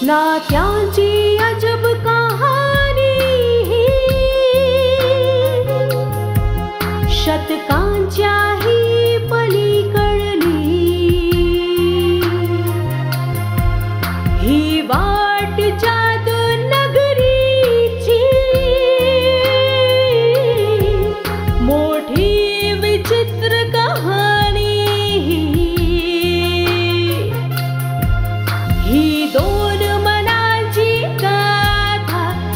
नात्यांची अजब कहाणी शतकांच्याही पलीकडली ही वाट जादू नगरीची मोठी विचित्र कहाणी ही दोन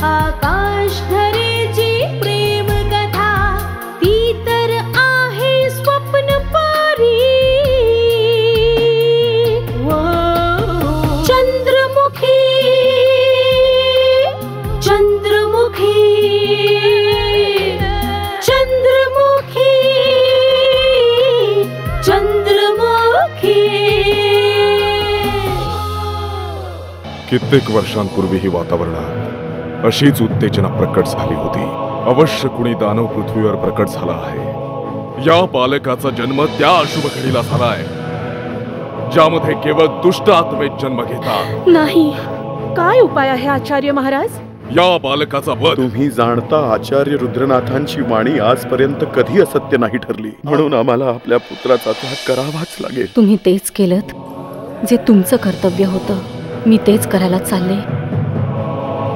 आकाश धरेची प्रेम कथा ती तर आहे स्वप्न परी चंद्रमुखी चंद्रमुखी चंद्रमुखी चंद्रमुखी। कित्येक वर्षांपूर्वी ही वातावरणात अशीच उत्तेजना प्रकट झाली होती। अवश्य कुणी दानव पृथ्वीवर प्रकट झाला आहे। या बालकाचा जन्म त्या अशुभ घडीला झालाय ज्यामध्ये केवळ दुष्ट आत्मे जन्म घेतात। नाही, काय उपाय आहे आचार्य महाराज? या बालकाचा वध। तुम्ही जाणता आचार्य रुद्रनाथांची वाणी आजपर्यंत कधी असत्य नाही ठरली, म्हणून आम्हाला आपल्या पुत्राचा त्याग करावाच लागेल। तुम्ही तेच केलंत जे तुमचं कर्तव्य होतं। मी तेच करायला चालले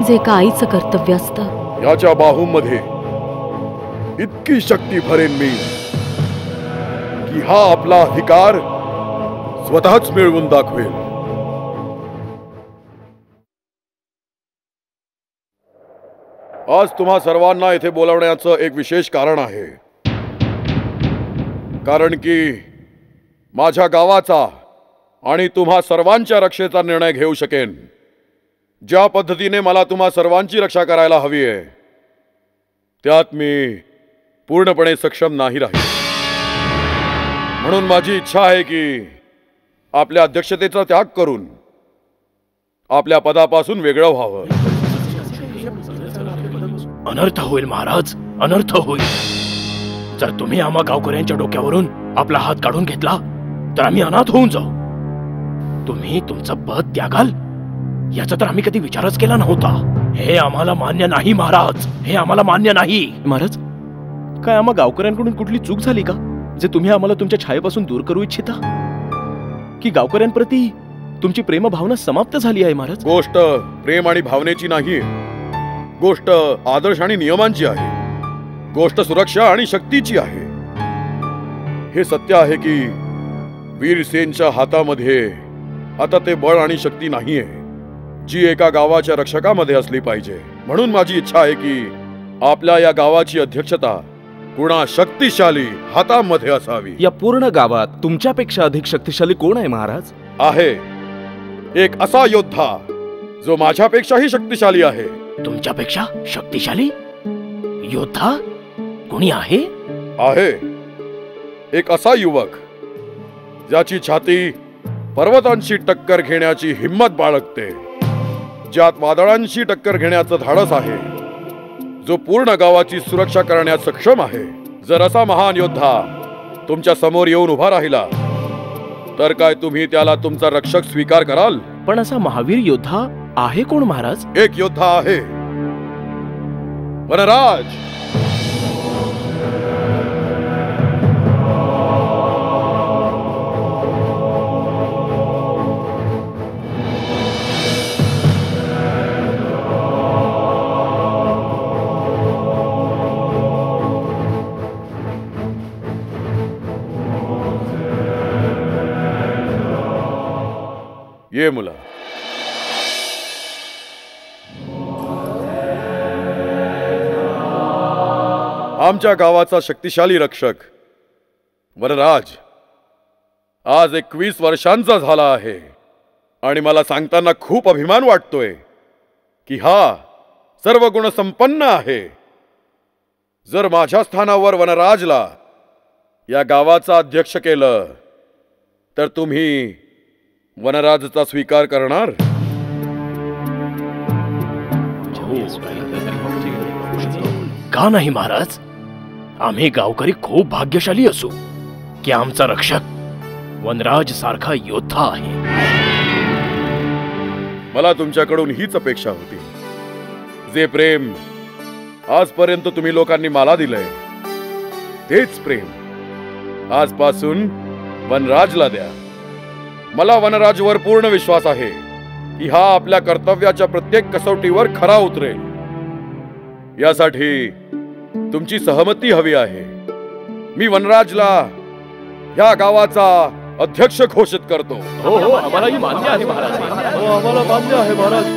जे एका आईचं कर्तव्य असतं। याच्या बाहूमध्ये इतकी शक्ती भरेन मी की हा आपला अधिकार स्वतःच मिळवून दाखवेल। आज तुम्हा सर्वांना येथे बोलावण्याचं एक विशेष कारण आहे, कारण की माझ्या गावाचा आणि तुम्हा सर्वांच्या रक्षेचा निर्णय घेऊ शकेन ज्या पद्धतीने मला तुम्हा सर्वांची रक्षा करायला हवी आहे त्यात मी पूर्णपणे सक्षम नाही राहील। म्हणून माझी इच्छा आहे की आपल्या अध्यक्षतेचा त्याग करून आपल्या पदापासून वेगळं व्हावं। अनर्थ होईल महाराज, अनर्थ होईल। जर तुम्ही आम्हा गावकऱ्यांच्या डोक्यावरून आपला हात काढून घेतला तर आम्ही अनाथ होऊन जाऊ। तुम्ही तुमचं पद त्यागाल याचा तर आम्ही कधी विचारच केला नव्हता। हे आम्हाला मान्य नाही महाराज, हे आम्हाला मान्य नाही। महाराज, काय आम्हा गावकऱ्यांकडून कुठली चूक झाली का जे तुम्ही आम्हाला तुमच्या छायेपासून दूर करू इच्छिता? की गावकऱ्यांप्रती तुमची प्रेम भावना समाप्त झाली आहे महाराज? गोष्ट प्रेम आणि भावनेची नाही, गोष्ट आदर्श आणि नियमांची आहे। गोष्ट सुरक्षा आणि शक्तीची आहे। हे सत्य आहे की वीरसेनच्या हातामध्ये आता ते बळ आणि शक्ती नाहीये जी एका गावाच्या रक्षकामध्ये असली पाहिजे। म्हणून माझी इच्छा आहे की आपल्या या गावाची अध्यक्षता कुणा शक्तिशाली हातामध्ये असावी। या पूर्ण गावात तुमच्यापेक्षा अधिक शक्तिशाली कोण आहे महाराज? आहे एक असा योद्धा जो माझ्यापेक्षाही शक्तिशाली आहे। तुमच्यापेक्षा शक्तिशाली योद्धा कोणी आहे? आहे एक असा युवक ज्याची छाती पर्वतांशी टक्कर घेण्याची हिम्मत बाळगते, ज्यात वादळांशी टक्कर घेण्याचं धाडस आहे, जो पूर्ण गावाची सुरक्षा करण्यास सक्षम आहे। जर असा महान योद्धा तुमच्या समोर येऊन उभा राहिला तर काय तुम्ही त्याला तुमचा रक्षक स्वीकार कराल? पण असा महावीर योद्धा आहे कोण महाराज? एक योद्धा आहे, वनराज। ये मुला, आमच्या गावाचा शक्तिशाली रक्षक वनराज आज 21 वर्षांचा झाला आहे आणि मला सांगताना खूप अभिमान वाटतोय की हा सर्व गुण संपन्न आहे। जर माझ्या स्थानावर वनराजला या गावाचा अध्यक्ष केलं तर तुम्ही वनराजचा स्वीकार करणार? का नाही महाराज? आम्ही गावकरी खूप भाग्यशाली असू की आमचा रक्षक वनराज सारखा योद्धा आहे. मला तुमच्याकडून हीच अपेक्षा होती. जे प्रेम आजपर्यंत तुम्ही लोकांनी मला दिलंय तेच प्रेम आजपासून वनराजला द्या. मला वनराजवर पूर्ण विश्वास आहे की हा आपल्या कर्तव्याच्या प्रत्येक कसोटीवर खरा उतरेल. यासाठी तुमची सहमती हवी आहे. मी वनराजला या गावाचा अध्यक्ष घोषित करतो. हो हो, आम्हालाही मान्य आहे महाराज. हो, आम्हाला मान्य आहे महाराज.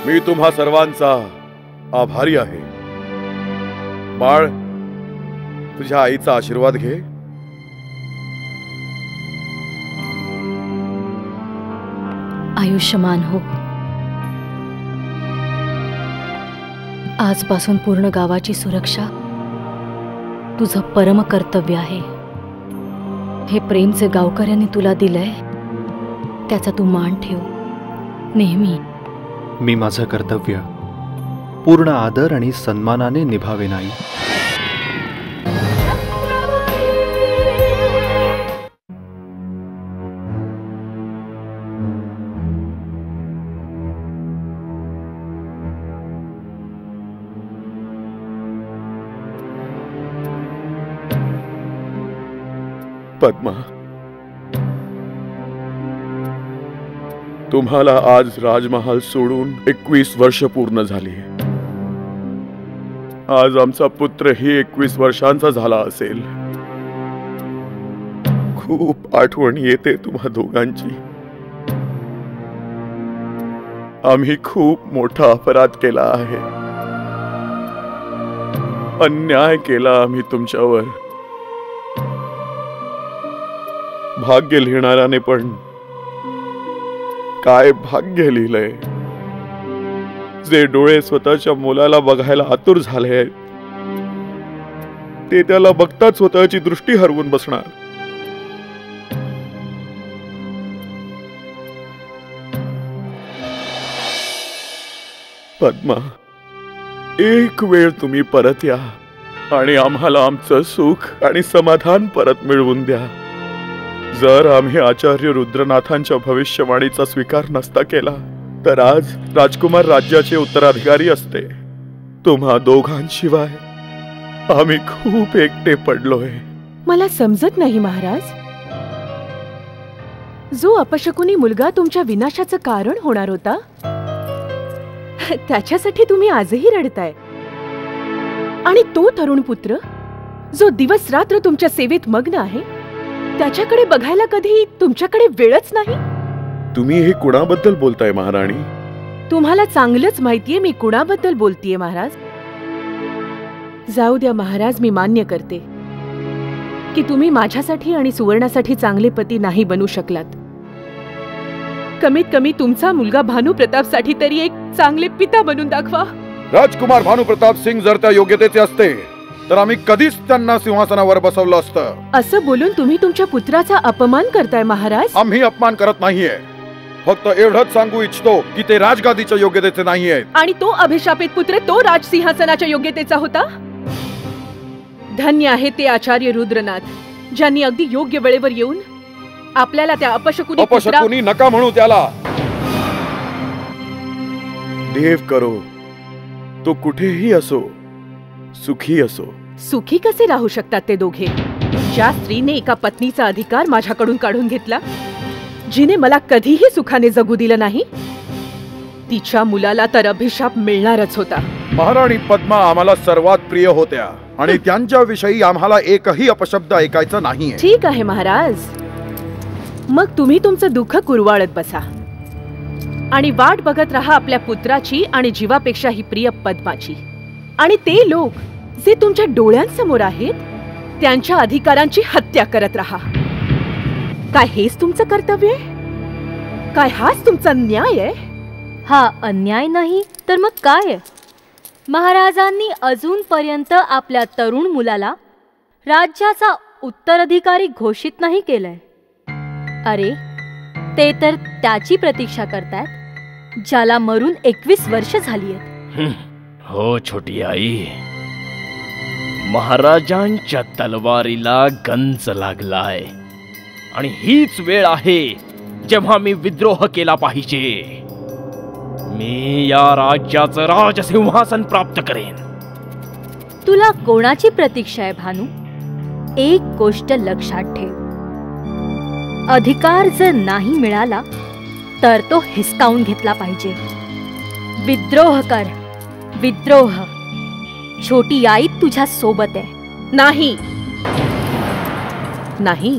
मी तुम्हा सर्वांचा आभारी आहे. बाळ, तुझ्या आईचा आशीर्वाद घे. आयुष्यमान हो. आजपासून पूर्ण गावाची सुरक्षा तुझं परम कर्तव्य आहे. हे प्रेम जे गावकऱ्यांनी तुला दिलंय त्याचा तू मान ठेव नेहमी. मी माझं कर्तव्य पूर्ण आदर आणि सन्मानाने निभावेन आई. पद्मा, तुम्हाला आज राजमहाल सोडून 21 वर्ष पूर्ण झाली. आज आमचा पुत्रही 21 वर्षांचा झाला असेल. खूप आठवण येते तुम्हा दोघांची. आम्ही खूप मोठा अपराध केला आहे. अन्याय केला आम्ही तुमच्यावर. भाग्य लिहिणाऱ्याने पण काय भाग्य लिहिलंय. जे डोळे स्वतःच्या मुलाला बघायला आतुर झाले आहेत ते त्याला बघताच स्वतःची दृष्टी हरवून बसणार. पद्मा, एक वेळ तुम्ही परत या आणि आम्हाला आमचं सुख आणि समाधान परत मिळवून द्या. जर आम्ही आचार्य रुद्रनाथांच्या भविष्यवाणीचा स्वीकार नसता केला तर आज राजकुमार राज्याचे उत्तराधिकारी असते. तुम्हा दोघांशिवाय आम्ही खूप एकटे पडलोय. मला समजत नाही महाराज. जो अपशकुनी मुलगा तुमच्या विनाशाचं कारण होणार होता त्याच्यासाठी तुम्ही आजही रडताय. आणि तो तरुण पुत्र जो दिवस रात्र तुमच्या सेवेत मग्न आहे त्याच्याकडे बघायला कधी तुमच्याकडे वेळच नाही. तुम्ही हे कुणाबद्दल बोलताय महाराणी? तुम्हाला चांगलंच माहितीये मी कुणाबद्दल बोलतीये महाराज. जाऊ द्या महाराज, मी मान्य करते की तुम्ही माझ्यासाठी आणि सुवर्णासाठी चांगले पती नाही बनू शकलात. कमीत कमी तुमचा मुलगा भानुप्रतापसाठी तरी एक चांगले पिता बनून दाखवा. राजकुमार भानुप्रताप सिंग जर त्या योग्यतेचे असते तर आम्ही कधीच त्यांना सिंहासनावर बसवलं असतं. असं बोलून तुम्ही तुमच्या पुत्राचा अपमान करताय महाराज. आम्ही अपमान करत नाहीये. फक्त एवढंच सांगू इच्छितो की ते राजगादीच्या योग्यतेचे नाहीयेत. आणि तो अभिशापित पुत्र तो राजसिंहासनाच्या योग्यतेचा होता. धन्य आहे ते आचार्य रुद्रनाथ ज्यांनी अगदी योग्य वेळेवर येऊन आपल्याला त्या अपशकुनी नका म्हणू त्याला. देव करो तो कुठेही असो, सुखी असो. सुखी कसे राहू शकतात ते दोघे? ज्या स्त्रीने एका पत्नीचा अधिकार माझ्याकडून काढून घेतला, जिने मला कधीही सुखाने जगू दिलं नाही, तिच्या मुलाला तर अभिशाप मिळणारच होता. महाराणी पद्मा आम्हाला सर्वात प्रिय होत्या आणि त्यांच्याविषयी आम्हाला एकही अपशब्द ऐकायचा नाहीये. ठीक आहे महाराज, मग तुम्ही तुमचं दुःख कुरवाळत बसा आणि वाट बघत राहा आपल्या पुत्राची आणि जीवापेक्षाही प्रिय पद्माची. आणि ते लोक जे तुमच्या डोळ्यांसमोर आहेत त्यांच्या अधिकारांची हत्या करत राहा. काय हेच तुमचं कर्तव्य आहे? काय हाच तुमचा न्याय आहे? हा अन्याय नाही तर मग काय? महाराजांनी अजूनपर्यंत आपल्या तरुण मुलाला राज्याचा उत्तराधिकारी घोषित नाही केलंय. अरे, ते तर त्याची प्रतीक्षा करतायत ज्याला मरून 21 वर्ष झाली आहेत. हो छोटी आई, महाराजांच्या तलवारीला गंज लागलाय आणि हीच वेळ आहे जेव्हा मी विद्रोह केला पाहिजे. मी या राज्याचं राजसिंहासन प्राप्त करेन. तुला कोणाची प्रतीक्षा आहे भानू? एक गोष्ट लक्षात ठेव, अधिकार जर नाही मिळाला तर तो हिसकावून घेतला पाहिजे. विद्रोह कर, विद्रोह. छोटी आई तुझ्या सोबत आहे. नाही नाही,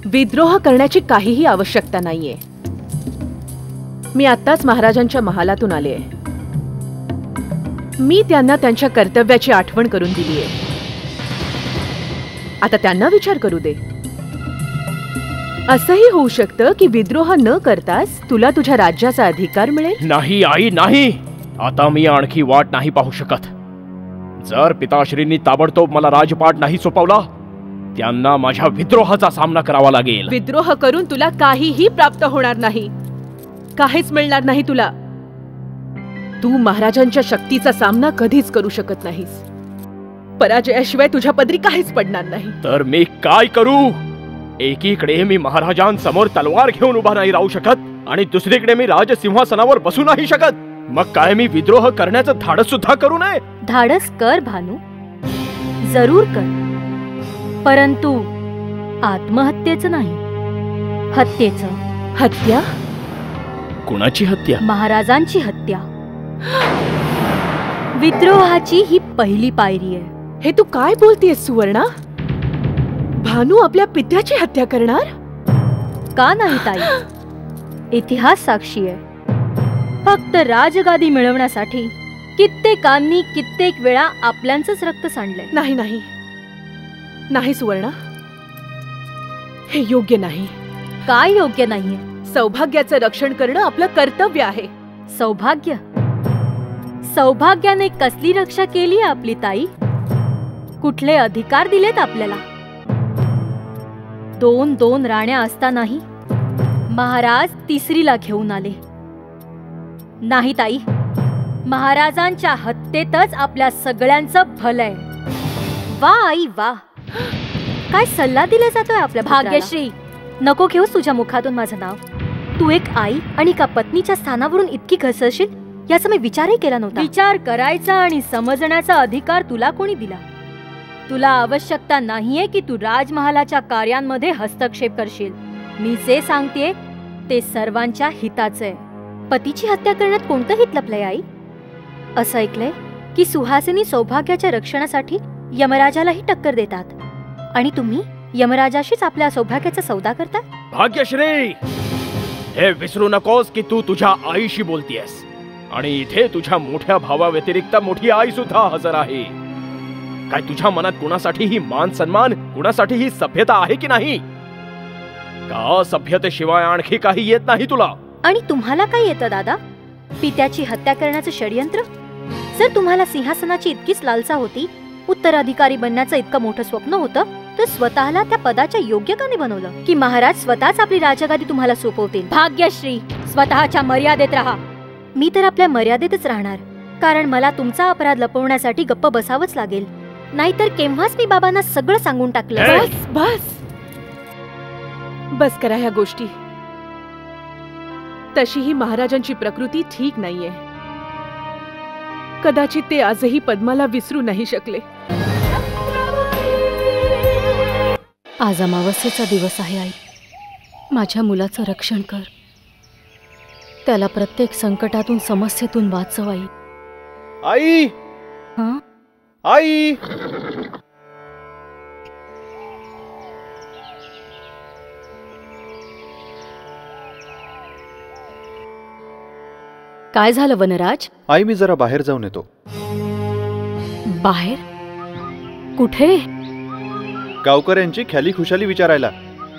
विद्रोह करण्याची काहीही आवश्यकता नाहीये. मी आत्ताच महाराजांच्या महालातून आले. मी त्यांना त्यांच्या कर्तव्याची आठवण करून दिलीये. आता त्यांना विचार करू दे. असंही होऊ शकतं की विद्रोह न करताच तुला तुझ्या राज्याचा अधिकार मिळेल. नाही आई, नाही. आता मी आणखी वाट नाही पाहू शकत. जर पिताश्रींनी ताबडतोब मला राजपाट नाही सोपवला, त्यांना माझ्या विद्रोहाचा सामना करावा लागेल. विद्रोह करून तुला काहीही प्राप्त होणार नाही. काहीच मिळणार नाही तुला. तू महाराजांच्या शक्तीचा सामना कधीच करू शकत नाहीस. पराजयाशिवाय तुझ्या पदरी काहीच पडणार नाही. तर मी काय करू? एकीकडे मी महाराजांसमोर तलवार घेऊन उभा नाही राहू शकत आणि दुसरीकडे मी राजसिंहासनावर बसू नाही शकत. मग काय मी विद्रोह करण्याचं धाडस सुद्धा करू नये? धाडस कर भानू, जरूर कर, परंतु आत्महत्येचं नाही, हत्येचं. हत्या? कुणाची हत्या? महाराजांची हत्या. विद्रोहाची ही पहिली पायरी आहे. हे तू काय बोलतेस सुवर्णा? भानू आपल्या पित्याची हत्या करणार? का नाही ताई? इतिहास साक्षी आहे. फक्त राजगादी मिळवण्यासाठी कित्येकांनी कित्येक वेळा आपल्यांचंच रक्त सांडलंय. नाही नाही नाही सुवर्णा, हे योग्य नाही. काय योग्य नाहीये? सौभाग्याचं रक्षण करणं आपलं कर्तव्य आहे. सौभाग्य? सौभाग्याने कसली रक्षा केली आपली ताई? कुठले अधिकार दिलेत आपल्याला? 2 राण्या असतानाही महाराज तिसरीला घेऊन आले. नाही ताई, महाराजांच्या हत्येतच आपल्या सगळ्यांचं भलंय. वा आई वा, काय सल्ला दिला जातोय आपल्या भाग्यश्री. नको घेऊस तुझ्या मुखातून माझं नाव. तू एक आई आणि एका पत्नीच्या स्थानावरून इतकी घसरशील याचा मी विचारही केला नव्हता. विचार करायचा आणि समजण्याचा अधिकार तुला कोणी दिला? तुला आवश्यकता नाहीये की तू राजमहालाच्या कार्यांमध्ये हस्तक्षेप करशील. मी जे सांगतेय ते सर्वांच्या हिताचे. पतीची हत्या करण्यात कोणतं हित लपलंय आई? असं ऐकलंय की सुहासिनी सौभाग्याच्या रक्षणासाठी यमराजालाही टक्कर देतात आणि तुम्ही यमराजाशीच आपल्या सौभाग्याचा सौदा करता. भाग्यश्री, हे विसरू नकोस की तू तुझ्या आईशी बोलतीयस आणि इथे तुझ्या मोठ्या भावा व्यतिरिक्त मोठी आई सुद्धा हजर आहे. काय तुझ्या मनात कुणासाठीही मान सन्मान, कुणासाठीही सभ्यता आहे की नाही? का सभ्यतेशिवाय आणखी काही येत नाही तुला? आणि तुम्हाला काय येतं दादा? पित्याची हत्या करण्याचं षडयंत्र? जर तुम्हाला सिंहासनाची इतकीच लालसा होती, उत्तराधिकारी बनण्याचं इतकं मोठं स्वप्न होतं, तर स्वतःला त्या पदाच्या योग्य का नाही बनवलं की महाराज स्वतःच आपली राजगादी तुम्हाला सोपवतील? भाग्यश्री, स्वतःच्या मर्यादेत राहा. मी तर आपल्या मर्यादेतच राहणार, कारण मला तुमचा अपराध लपवण्यासाठी गप्प बसावंच लागेल. नाहीतर केव्हाच मी बाबांना सगळं सांगून टाकलं. बस बस बस करा ह्या गोष्टी. तशीही महाराजांची प्रकृती ठीक नाहीये. कदाचित ते आजही पद्माला विसरू नाही शकले. आज अमावस्येचा दिवस आहे आई. माझ्या मुलाचं रक्षण कर. त्याला प्रत्येक संकटातून, समस्येतून वाचव आई. आई, हं? आई. काय झालं वनराज? आई, मी जरा बाहेर जाऊन येतो. बाहेर? कुठे? गावकऱ्यांची ख्याली खुशाली विचारायला.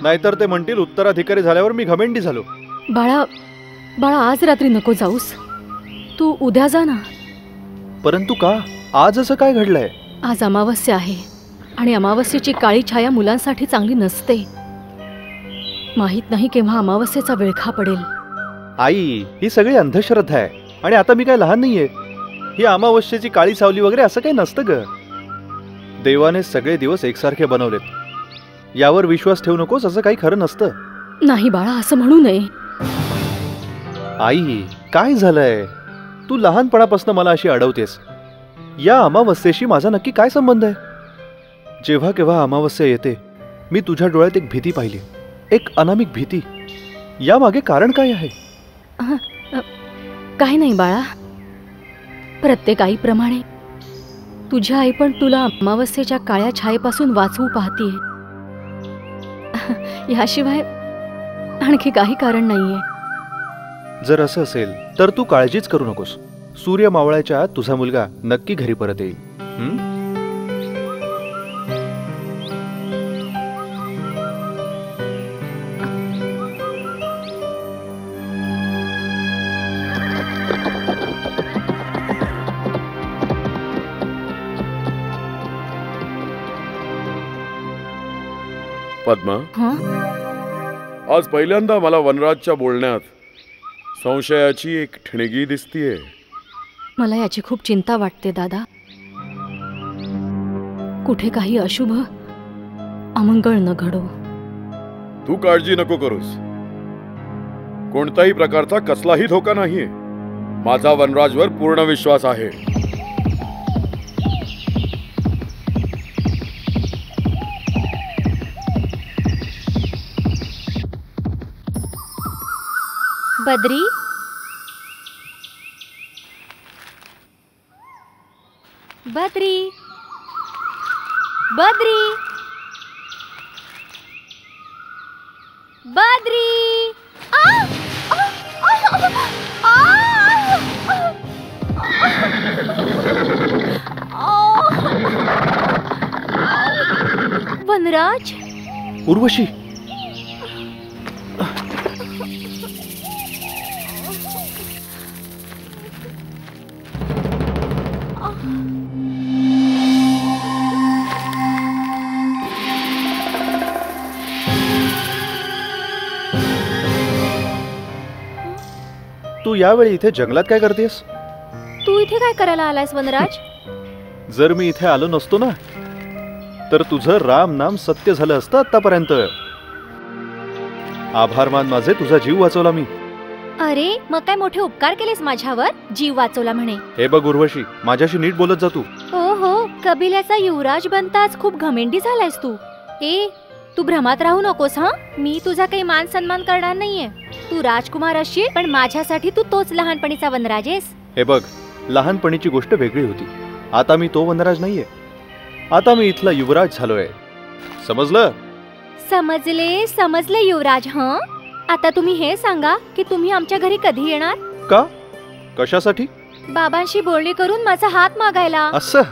नाहीतर ते म्हणतील उत्तराधिकारी झाल्यावर मी घमेंडी झालो. बाळा, आज रात्री नको जाऊस. तू उद्या जा ना. परंतु का? आज असं काय घडलंय? आज अमावस्या आहे आणि अमावस्येची काळी छाया मुलांसाठी चांगली नसते. माहित नाही केव्हा अमावस्येचा विळखा पडेल. आई, ही सगळी अंधश्रद्धा आहे. आणि आता मी काय लहान नाहीये. ही अमावस्येची काळी सावली वगैरे असं काही नसतं ग. देवाने सगळे दिवस एकसारखे बनवलेत. यावर विश्वास ठेवू नकोस, असं काही खरं नसतं. नाही बाळा, असं म्हणू नये. आई, काय झालंय? तू लहानपणापासून मला अशी अडवतेस. या अमावस्येशी माझा नक्की काय संबंध आहे? जेव्हा केव्हा अमावस्या येते, मी तुझ्या डोळ्यात एक भीती पाहिली, एक अनामिक भीती. यामागे कारण काय आहे? काही नाही बाळा. प्रत्येक आईप्रमाणे तुझी आई पण तुला अमावस्येच्या काळ्या छायेपासून वाचवू पाहतीये. याशिवाय आणखी काही कारण नाहीये. जर असं असेल तर तू काळजीच करू नकोस. सूर्य मावळाच्या आत तुझा मुलगा नक्की घरी परत येईल. पद्मा, हं? आज पहिल्यांदा मला वनराजच्या बोलण्यात संशयाची एक ठिणगी दिसतीये. मला याची खूप चिंता वाटते दादा. कुठे काही अशुभ अमंगळ न घडो. तू काळजी नको करूस. कोणत्याही प्रकारचा कसलाही धोका नाहीये. माझा वनराजवर पूर्ण विश्वास आहे. बद्री, बद्री, बद्री, बद्री. वनराज, उर्वशी, तू यावेळी इथे जंगलात काय करतेस? तू इथे काय करायला आलायस वनराज? जर मी इथे आलो नसतो ना, तर तुझं राम नाम सत्य झालं असतं आतापर्यंत. आभार मान माझे, तुझा जीव वाचवला मी. अरे, मग काय मोठे उपकार केलेस माझ्यावर? जीव वाचवला म्हणे. हे बघ उर्वशी, माझ्याशी नीट बोलत जा तू. हो, कबिल्याचा युवराज बनताच खूप घमेंडी झालायस तू. तू भ्रमात राहू नकोस. मी तुझा काही मान सन्मान करणार नाहीये. तू राजकुमार असशील, पण माझ्यासाठी तू तोच लहानपणीचा वनराज आहेस. हे बघ, लहानपणीची गोष्ट वेगळी होती. आता मी तो वनराज नाहीये. आता मी इथला युवराज झालोय. समजलं? समजले युवराज. आता तुम्ही हे सांगा की तुम्ही आमच्या घरी कधी येणार? का? कशासाठी? बाबांशी बोलणी करून माझा हात मागायला. असं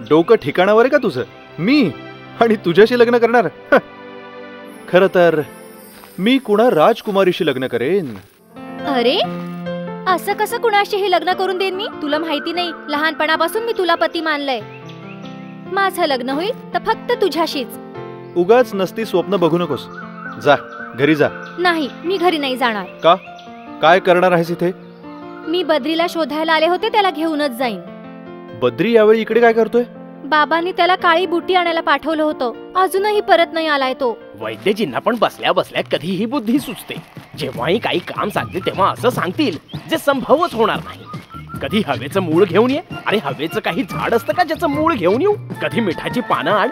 डोकं ठिकाणावर आहे का तुझं? मी आणि तुझ्याशी लग्न करणार? खरं तर मी कुणा राजकुमारीशी लग्न करेन. अरे, असं कसं कुणाशीही लग्न करून देईन मी? तुला माहिती नाही, लहानपणापासून मी तुला पती मानलंय. माझं लग्न होईल तर फक्त तुझ्याशीच. उगाच नसती स्वप्न बघू नकोस. जा घरी जा. नाही, मी घरी नाही जाणार. का? काय करणार आहेस इथे? मी बद्रीला शोधायला आले होते, त्याला घेऊनच जाईन. बद्री यावेळी इकडे काय करतोय? बाबांनी त्याला काळी बुटी आणायला पाठवलं होतं. अजूनही परत नाही आलाय तो. वैद्यजींना पण बसल्या बसल्या कधीही बुद्धी सुचते. जेव्हाही काही काम सांगते तेव्हा असं सांगतील जे संभवच होणार नाही. कधी हवेचं मूळ घेऊन ये. अरे, हवेचं काही झाड असतं का ज्याचं मूळ घेऊन येऊ? कधी मिठाची पानं आण.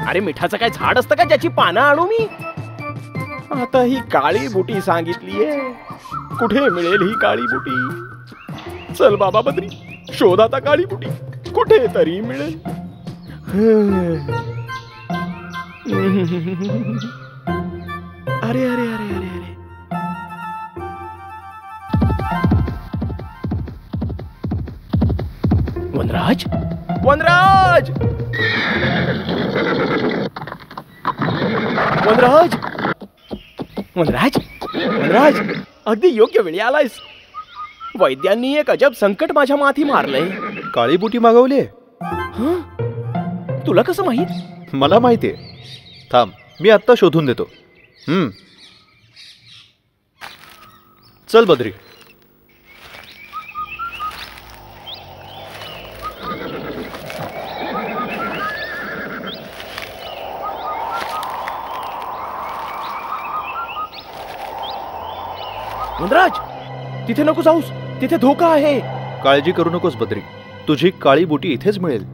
अरे, मिठाचं काय झाड असतं का ज्याची पानं आणू मी? आता ही काळी बुटी सांगितलीये. कुठे मिळेल ही काळी बुटी? चल बाबा बद्री, शोध आता काळी बुटी. कुठे तरी मिळेल. अरे अरे अरे अरे अरे, वनराज, वनराज, वनराज, वनराज, वनराज, अगदी योग्य वेळी आलायस. वैद्यांनी एक अजब संकट माझ्या माथी मारलंय. काळी बुटी मागवली तुला कसं माहित? मला माहितीये. थांब, मी आत्ता शोधून देतो. चल बद्री. वनराज, तिथे नको जाऊस, तिथे धोका आहे. काळजी करू नकोस बद्री, तुझी काळी बुटी इथेच मिळेल.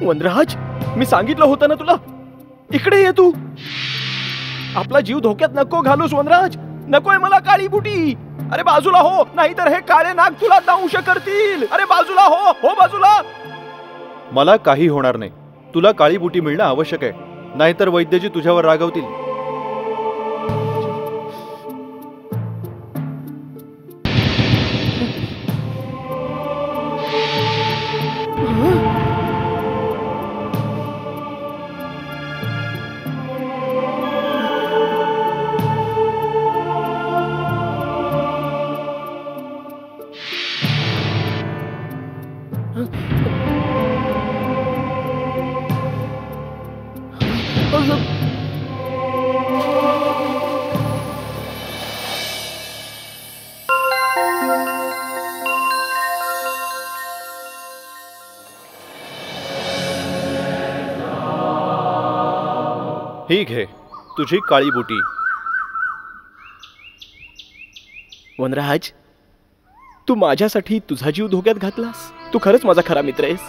वनराज, मी सांगितलं होतं ना तुला, इकडे ये तू. आपला जीव धोक्यात नको घालूस वनराज. नकोय मला काळी बुटी. अरे बाजूला हो, नाहीतर हे काळे नाग तुला दंश करतील. अरे बाजूला हो, हो बाजूला. मला काही होणार नाही. तुला काळी बुटी मिळणं आवश्यक आहे, नाहीतर वैद्यजी तुझ्यावर रागवतील. ही घे तुझी काळी बुटी. वनराज, तू माझ्यासाठी तुझा जीव धोक्यात घातलास. तू खरंच माझा खरा मित्र आहेस.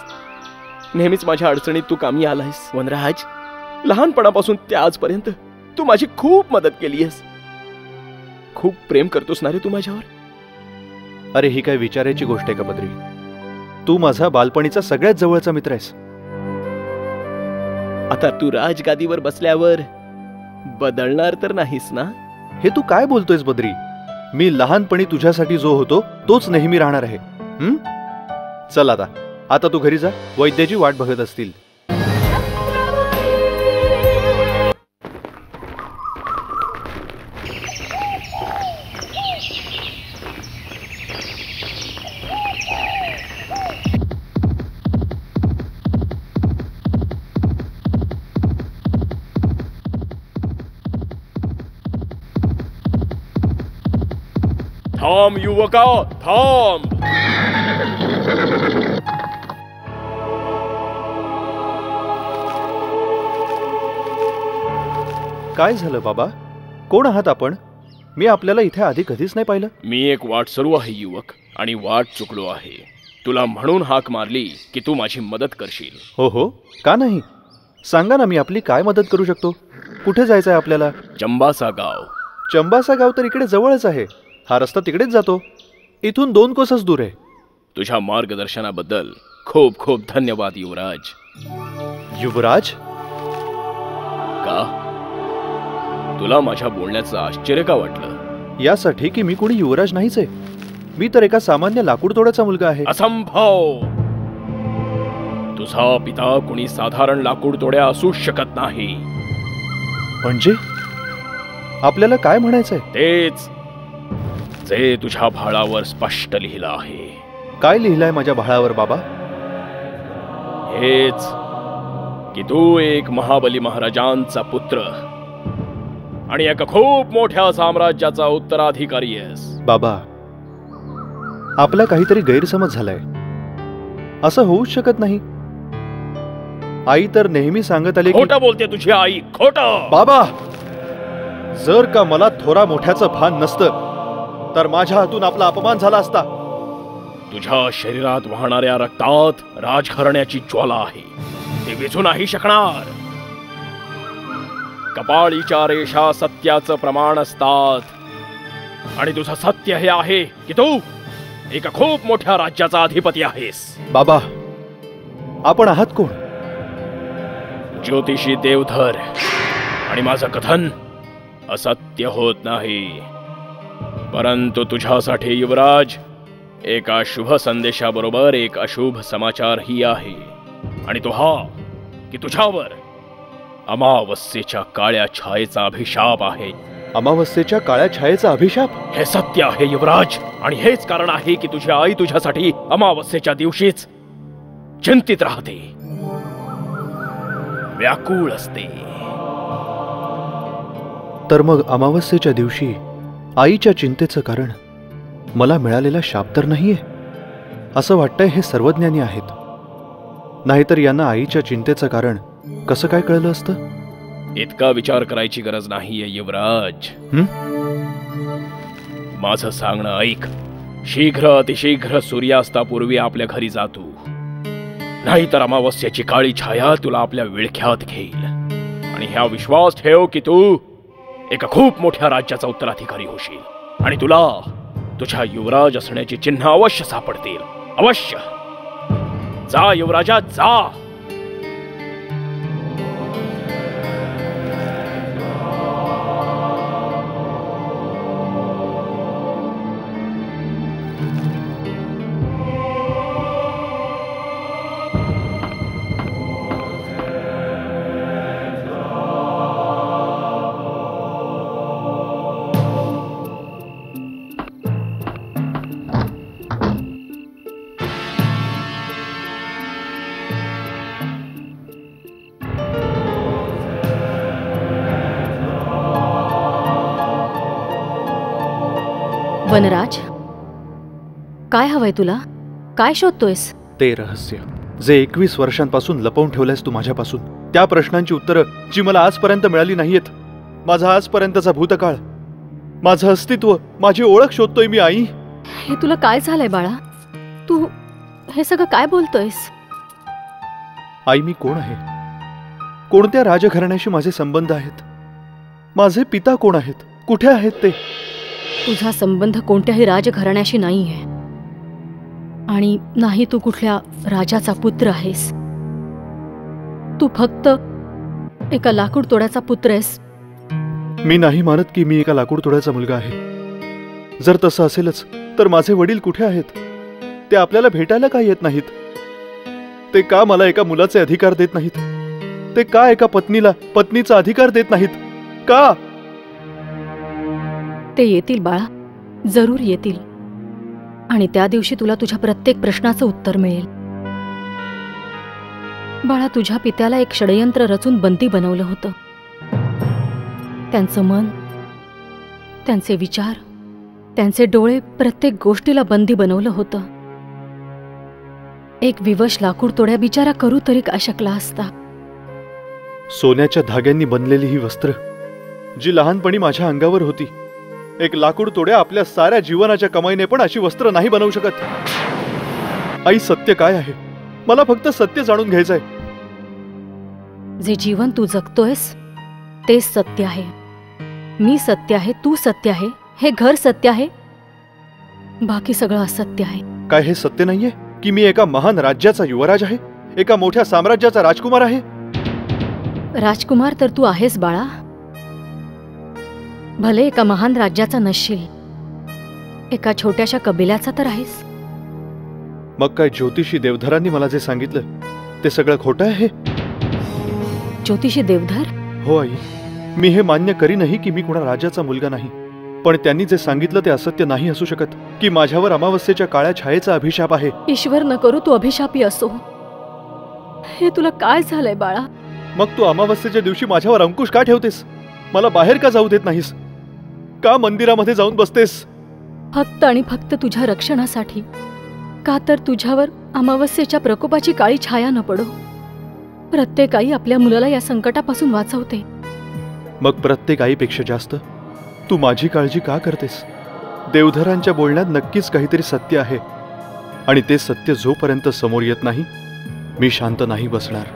नेहमीच माझ्या अडचणीत तू कामी आलायस. वनराज, लहानपणापासून ते आजपर्यंत तू माझी खूप मदत केली आहेस. खूप प्रेम करतोस ना रे तू माझ्यावर. अरे ही काय विचारायची गोष्ट आहे का बद्री? तू माझा बालपणीचा सगळ्यात जवळचा मित्र आहेस. आता तू राजगादीवर बसल्यावर बदलणार तर नाहीस ना? हे तू काय बोलतोयस बद्री? मी लहानपणी तुझ्यासाठी जो होतो तोच नेहमी राहणार आहे. चल आता तू घरी जा, वैद्याची वाट बघत असतील. थांब युवका, थांब. काय झालं बाबा? कोण आहात आपण? मी आपल्याला इथे आधी कधीच नाही पाहिलं. मी एक वाट सरू आहे युवक, आणि वाट चुकलो आहे. तुला म्हणून हाक मारली की तू माझी मदत करशील. हो, का नाही? सांगा ना, मी आपली काय मदत करू शकतो. कुठे जायचं आहे आपल्याला? चंबासा गाव. चंबासा गाव तर इकडे जवळच आहे. हा रस्ता तिकडेच जातो. इथून 2 कोसच दूर आहे. तुझ्या मार्गदर्शनाबद्दल खूप खूप धन्यवाद युवराज. युवराज? का तुला माझ्या बोलण्याचं आश्चर्य का वाटलं? यासाठी की मी कोणी युवराज नाहीच आहे. मी तर एका सामान्य लाकूड तोड्याचा मुलगा आहे. असंभव. तुझा पिता कोणी साधारण लाकूड तोड्या असू शकत नाही. म्हणजे आपल्याला काय म्हणायचंय? तेच जे तुझ्या भाळावर स्पष्ट लिहिलं आहे. काय लिहिलंय माझ्या भाळावर बाबा? हेच की तू एक महाबली महाराजांचा पुत्र आणि एका खूप मोठ्या साम्राज्याचा उत्तराधिकारी आहेस. बाबा, आपला काहीतरी गैरसमज झालाय. असं होऊच शकत नाही. आई तर नेहमी सांगत आली. खोटं बोलते तुझी आई, खोटं. बाबा, जर का मला थोरा मोठ्याचं भान नसतं तर माझ्या हातून आपला अपमान झाला असता. तुझ्या शरीरात वाहणाऱ्या रक्तात राजघराण्याची ज्वाला आहे. ते विझू नाही शकणार. कपाळीच्या रेषा सत्याचं प्रमाण असतात. आणि तुझं सत्य हे आहे की तू एका खूप मोठ्या राज्याचा अधिपती आहेस. बाबा, आपण आहात कोण? ज्योतिषी देवधर. आणि माझं कथन असत्य होत नाही. परंतु तुझ्यासाठी युवराज, एका शुभ संदेशाबरोबर एक अशुभ समाचारही आहे. आणि तो हा की तुझ्यावर अमावस्येच्या काळ्या छायेचा अभिशाप आहे. अमावस्येच्या काळ्या छायेचा अभिशाप? हे सत्य आहे युवराज. आणि हेच कारण आहे की तुझी आई तुझ्यासाठी अमावस्येच्या दिवशीच चिंतित राहते, व्याकुळ असते. तर मग अमावस्येच्या दिवशी आईच्या चिंतेचं कारण मला मिळालेला शाप तर नाहीये? असं वाटतंय हे सर्वज्ञानी आहेत. नाहीतर यांना आईच्या चिंतेचं कारण कसं काय कळलं असतं? इतका विचार करायची गरज नाहीये युवराज. माझं सांगणं ऐक. शीघ्र अतिशीघ्र सूर्यास्तापूर्वी आपल्या घरी जातो, नाहीतर अमावस्येची काळी छाया तुला आपल्या विळख्यात घेईल. आणि ह्या विश्वास ठेव की तू एका खूप मोठ्या राज्याचा उत्तराधिकारी होशील. आणि तुला तुझ्या युवराज असण्याची चिन्ह अवश्य सापडतील. अवश्य. जा युवराजा, जा. वनराज, काय हवंय तुला? काय शोधतोयस? ते रहस्य जे 21 वर्षांपासून लपवून ठेवलंयस तू माझ्यापासून. त्या प्रश्नांची उत्तरं जी मला आजपर्यंत मिळाली नाहीयेत. माझा आजपर्यंतचा भूतकाळ, माझं अस्तित्व, माझी ओळख शोधतोय मी आई. हे तुला काय झालंय बाळा? तू हे सगळं काय बोलतोयस? आई, मी कोण आहे? कोणत्या राजघराण्याशी माझे संबंध आहेत? माझे पिता कोण आहेत? कुठे आहेत ते? तुझा संबंध कोणत्याही राजघराण्याशी नाहीये. आणि नाही तू कुठल्या राजाचा पुत्र आहेस. तू फक्त एका लाकूड तोड्याचा पुत्र आहेस. मी नाही मानत की मी एका लाकूड तोड्याचा मुलगा आहे. जर तसं असेलच तर माझे वडील कुठे आहेत? ते आपल्याला भेटायला का येत नाहीत? ते का मला एका मुलाचे अधिकार देत नाहीत? ते का एका पत्नीला पत्नीचा अधिकार देत नाहीत? का? ते येतील बाळा, जरूर येतील. आणि त्या दिवशी तुला तुझ्या प्रत्येक प्रश्नाचं उत्तर मिळेल. बाळा, तुझ्या पित्याला एक षडयंत्र रचून बंदी बनवलं होतं. त्यांचं मन, त्यांचे विचार, त्यांचे डोळे, प्रत्येक गोष्टीला बंदी बनवलं होतं. एक विवश लाकूड तोड्या बिचारा करू तरी काय शकला असता? सोन्याच्या धाग्यांनी बनलेली ही वस्त्र जी लहानपणी माझ्या अंगावर होती, एक लाकूड तोड्या आपल्या साऱ्या जीवनाच्या कमाईने पण अशी वस्त्र नाही बनवू शकत. आई, सत्य काय आहे? मला फक्त सत्य जाणून घ्यायचंय. जे जीवन तू जगतोयस तेच सत्य आहे. मी सत्य आहे, तू सत्य आहे, हे घर सत्य आहे, बाकी सगळं असत्य आहे. काय हे सत्य नाहीये की मी एका महान राज्याचा युवराज आहे? एका मोठ्या साम्राज्याचा राजकुमार आहे? राजकुमार तर तू आहेस बाळा. भले एका महान राज्याचा नसशील, एका छोट्याशा कबिल्याचा तर आहेस. मग काय ज्योतिषी देवधरांनी मला जे सांगितलं ते सगळं खोटं आहे? ज्योतिषी देवधर? हो आई, मी हे मान्य करीनही की मी कुणा राजाचा मुलगा नाही. पण त्यांनी जे सांगितलं ते असत्य नाही असू शकत की माझ्यावर अमावस्येच्या काळ्या छायेचा अभिशाप आहे. ईश्वर न करू तू अभिशापी असो. हे तुला काय झालंय बाळा? मग तू अमावस्येच्या दिवशी माझ्यावर अंकुश का ठेवतेस? मला बाहेर का जाऊ देत नाहीस? का मंदिरामध्ये जाऊन बसतेस? फक्त आणि फक्त तुझ्या रक्षणासाठी. का तर तुझ्यावर अमावस्येच्या प्रकोपाची काळी छाया न पडो. प्रत्येक आई आपल्या मुलाला या संकटापासून वाचवते. मग प्रत्येक आईपेक्षा जास्त तू माझी काळजी का करतेस? देवधरांच्या बोलण्यात नक्कीच काहीतरी सत्य आहे. आणि ते सत्य जोपर्यंत समोर येत नाही, मी शांत नाही बसणार.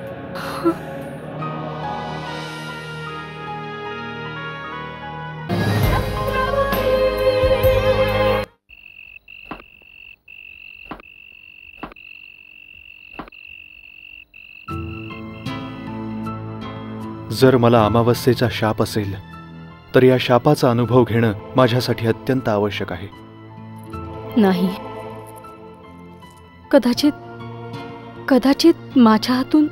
जर मला अमावस्येचा शाप असेल तर या शापाचा अनुभव घेणं माझ्यासाठी अत्यंत आवश्यक आहे. नाही, कदाचित माझ्या हातून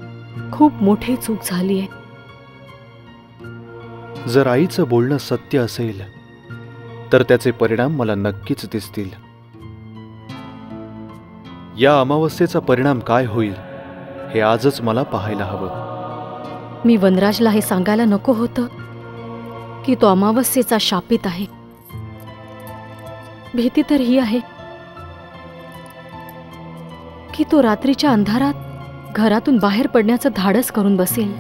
खूप मोठी चूक झाली आहे. जर आईचं बोलणं सत्य असेल तर त्याचे परिणाम मला नक्कीच दिसतील. या अमावस्येचा परिणाम काय होईल हे आजच मला पाहायला हवं. मी वनराजला हे सांगायला नको होतं की तो अमावस्येचा शापित आहे. भीती तर ही आहे की तो रात्रीच्या अंधारात घरातून बाहेर पडण्याचं धाडस करून बसेल.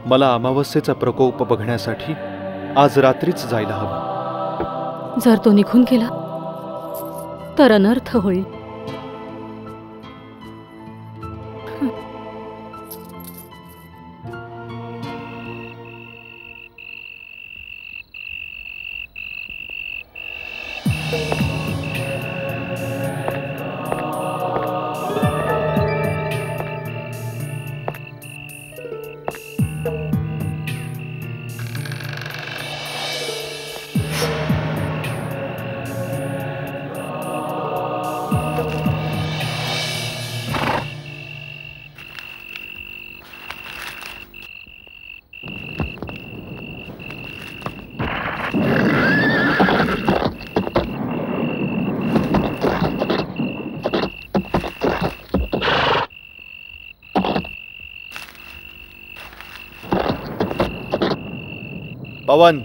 मला अमावस्येचा प्रकोप बघण्यासाठी आज रात्रीच जायला हवं. जर तो निघून गेला तर अनर्थ होईल. पवन,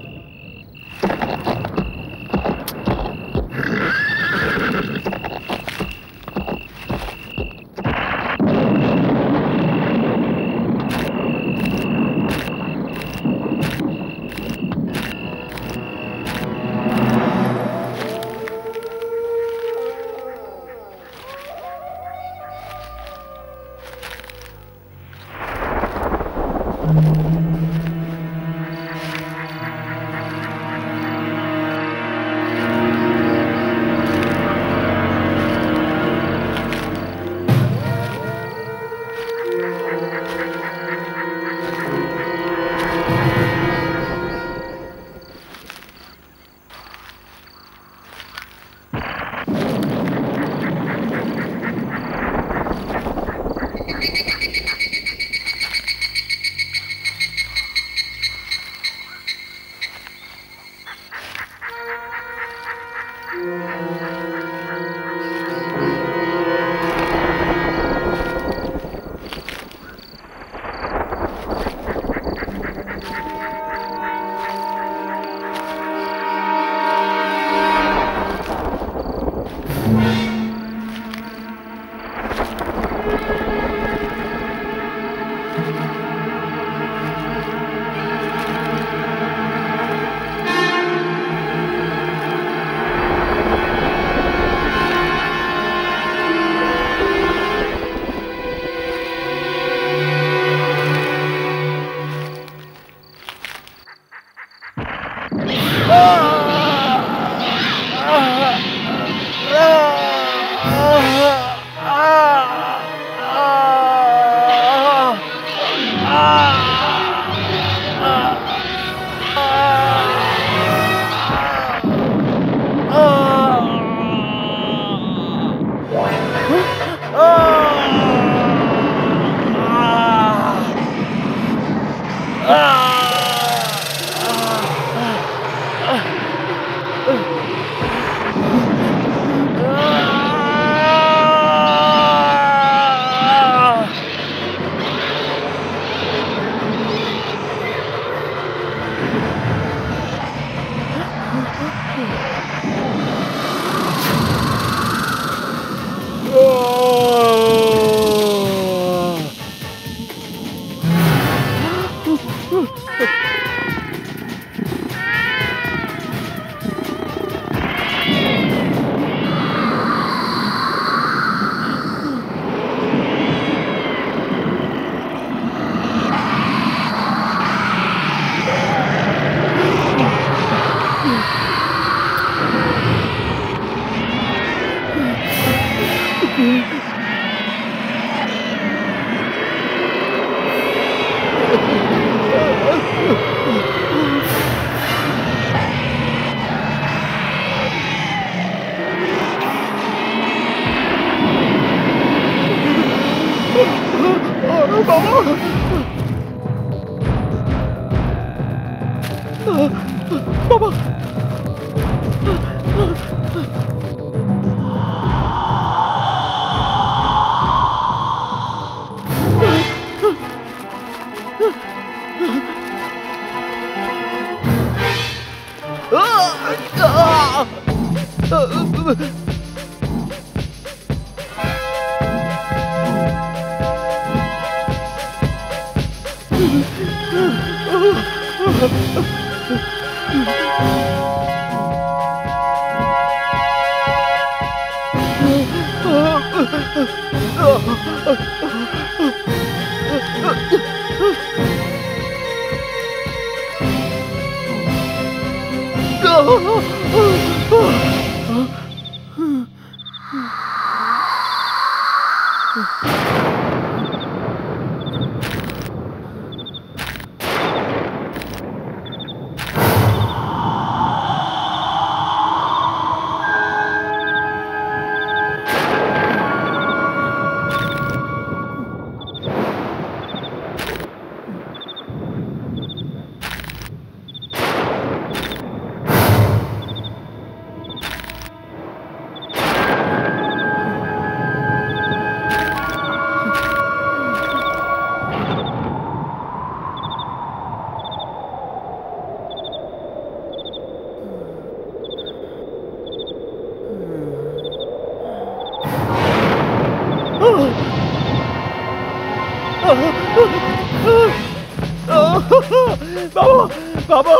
बाबा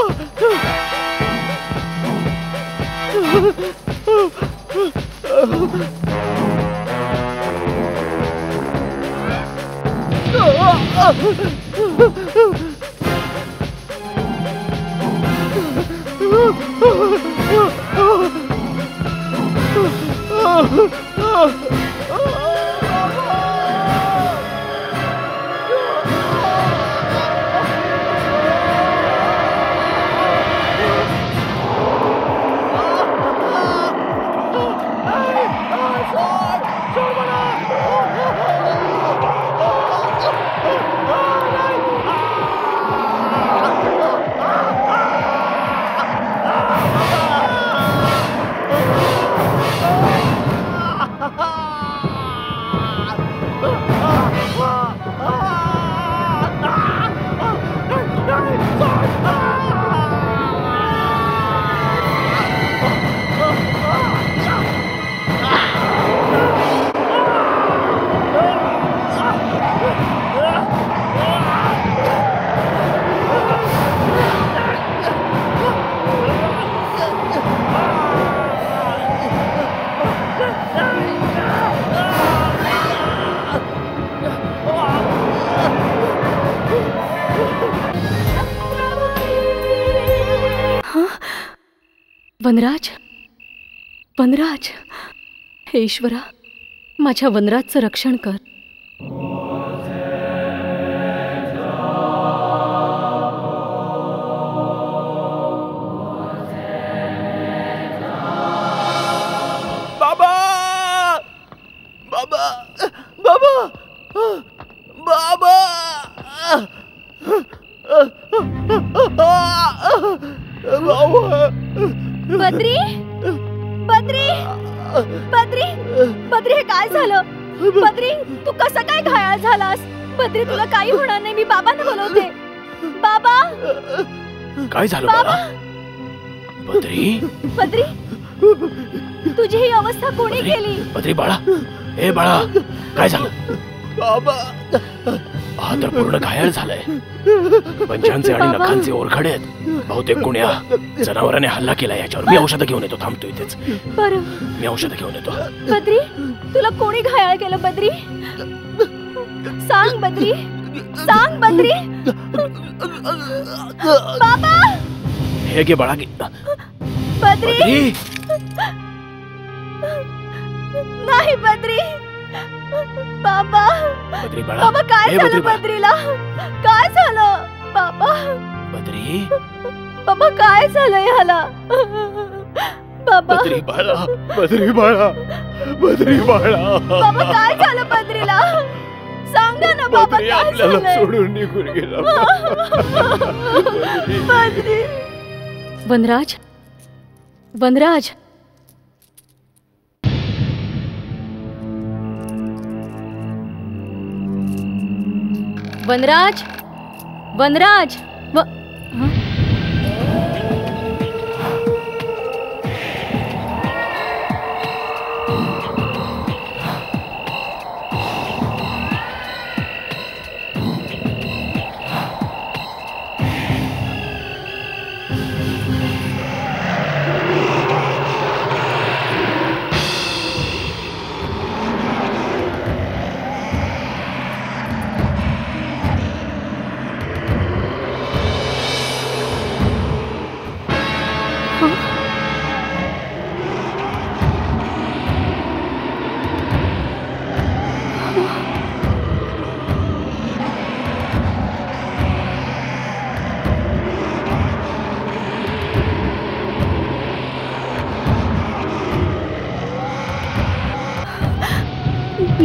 वनराज, वनराज, हे ईश्वरा, माझ्या वनराजचं रक्षण कर. बाबा बाबा बाबा बाबा बाबा बद्री, बद्री, बद्री, बद्री, हे काय झालं? बद्री, तू कसं काय घायाळ झालास? बद्री, तुला काही होणार नाही, मी बाबांना बोलवते. बाबा, काय झालं बाबा? बाळा? बद्री, बद्री, तुझी ही अवस्था कोणी केली? बद्री बाळा, ए बाळा, काय झालं? बाबा, हा तर पूर्ण घायाळ झालाय. पंचांचे आणि नखांचे ओरखडे आहेत. बहुतेक कुण्या जनावराने हल्ला केला याच्यावर. मी औषध घेऊन येतो, थांबतो इथेच. बरं, मी औषध घेऊन येतो. बद्री, तुला कोणी घायाळ केलं? बद्री, सांग. बद्री, सांग. बद्री, बाबा, हे घे बाळा, घे. बद्री, बद्री, नाही बद्री, बाबा, बद्री बाळा, बाबा, काय हे झालं बद्री बाळा. बद्रीला? काय झालं बाबा? बद्री, बाबा, काय झालं ह्याला? बाबा, बद्री बाळा, बद्री बाळा, बद्री बाळा, बाबा, काय झालं बद्रीला? सांगा ना बाबा, बद्री काय आपल्याला झालंय? सोडून निघून गेला. बद्री, वनराज, वनराज, वनराज, वनराज,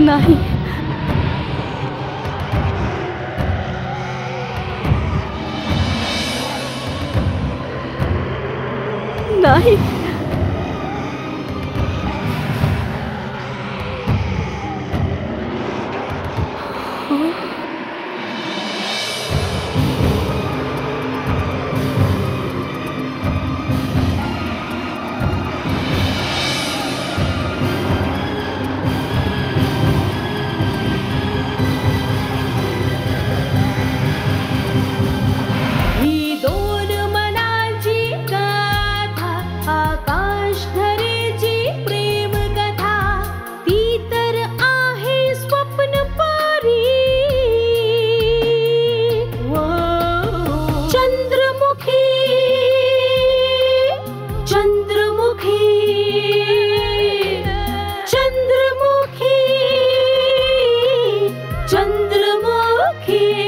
नाही. नाही. ही दोन मनाची गाथा, आकाश धरेची प्रेम कथा, ती तर आहे स्वप्न परी. चंद्रमुखी चंद्रमुखी चंद्रमुखी चंद्रमुखी.